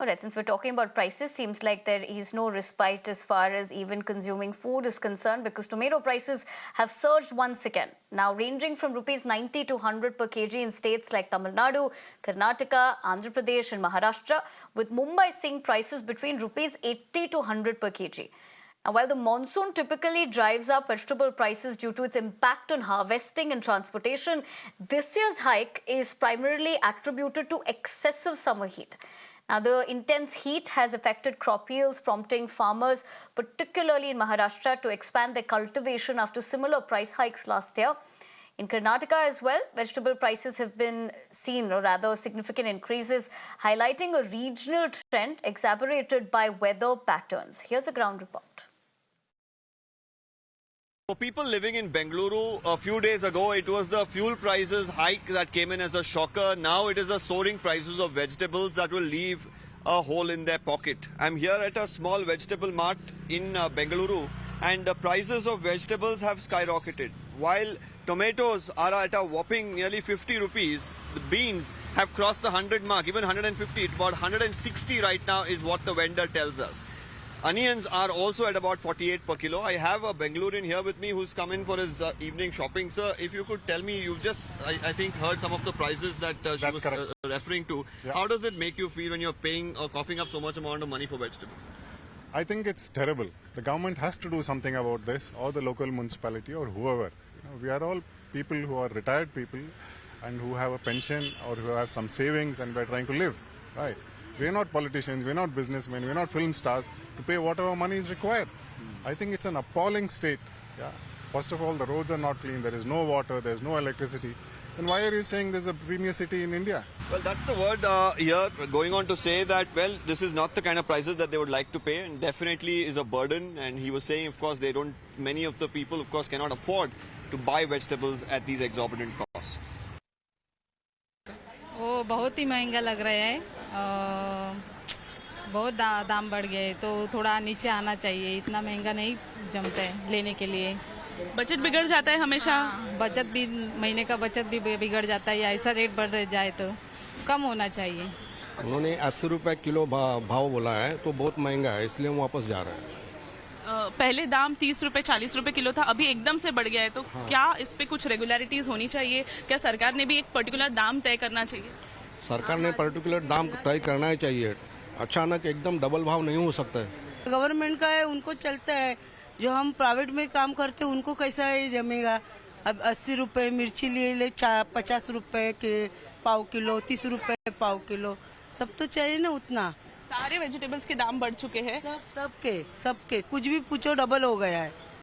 All right, since we're talking about prices, seems like there is no respite as far as even consuming food is concerned, because tomato prices have surged once again, now ranging from rupees 90 to 100 per kg in states like Tamil Nadu, Karnataka, Andhra Pradesh and Maharashtra, with Mumbai seeing prices between rupees 80 to 100 per kg. Now, while the monsoon typically drives up vegetable prices due to its impact on harvesting and transportation, this year's hike is primarily attributed to excessive summer heat. Now, the intense heat has affected crop yields, prompting farmers, particularly in Maharashtra, to expand their cultivation after similar price hikes last year. In Karnataka as well, vegetable prices have been seen, or rather significant increases, highlighting a regional trend exacerbated by weather patterns. Here's a ground report. For people living in Bengaluru, a few days ago, it was the fuel prices hike that came in as a shocker. Now it is the soaring prices of vegetables that will leave a hole in their pocket. I'm here at a small vegetable mart in Bengaluru, and the prices of vegetables have skyrocketed. While tomatoes are at a whopping nearly 50 rupees, the beans have crossed the 100 mark, even 150, about 160 right now is what the vendor tells us. Onions are also at about 48 per kilo. I have a Bengalurian here with me who's come in for his evening shopping. Sir, if you could tell me, you've just, I think, heard some of the prices that she was referring to. Yeah. How does it make you feel when you're paying or coughing up so much amount of money for vegetables? I think it's terrible. The government has to do something about this, or the local municipality, or whoever. We are all people who are retired people and who have a pension or who have some savings, and we're trying to live, right? We're not politicians, we're not businessmen, we're not film stars to pay whatever money is required. I think it's an appalling state. Yeah. First of all, the roads are not clean, there is no water, there's no electricity. Then why are you saying there's a premier city in India? Well, that's the word here, going on to say that, well, this is not the kind of prices that they would like to pay, and definitely is a burden. And he was saying, of course, many of the people, of course, cannot afford to buy vegetables at these exorbitant costs. वो बहुत ही महंगा लग रहा है, बहुत दाम बढ़ गए, तो थोड़ा नीचे आना चाहिए. इतना महंगा नहीं जमता है लेने के लिए. बजट बिगड़ जाता है हमेशा. बचत भी, महीने का बचत भी बिगड़ जाता है. ऐसा रेट बढ़ जाए तो कम होना चाहिए. उन्होंने 80 रुपए किलो भाव बोला है, तो बहुत महंगा है, इसलिए हम वापस जा रहे हैं. पहले दाम 30 रुपए 40 रुपए किलो था, अभी एकदम से बढ़ गया है, तो हाँ. क्या इस पे कुछ रेगुलरिटीज होनी चाहिए? क्या सरकार ने भी एक पर्टिकुलर दाम तय करना चाहिए? सरकार ने पर्टिकुलर दाम तय करना ही चाहिए. अचानक एकदम डबल भाव नहीं हो सकता है. गवर्नमेंट का है, उनको चलता है. जो हम प्राइवेट में काम करते हैं उनको कैसा है जमेगा? अब 80 रुपए मिर्ची ले 50 रुपए के पाव किलो, 30 रुपए पाव किलो, सब तो चाहिए ना उतना. सारे वेजिटेबल्स के दाम बढ़ चुके हैं. सबके कुछ भी पूछो डबल हो गया है.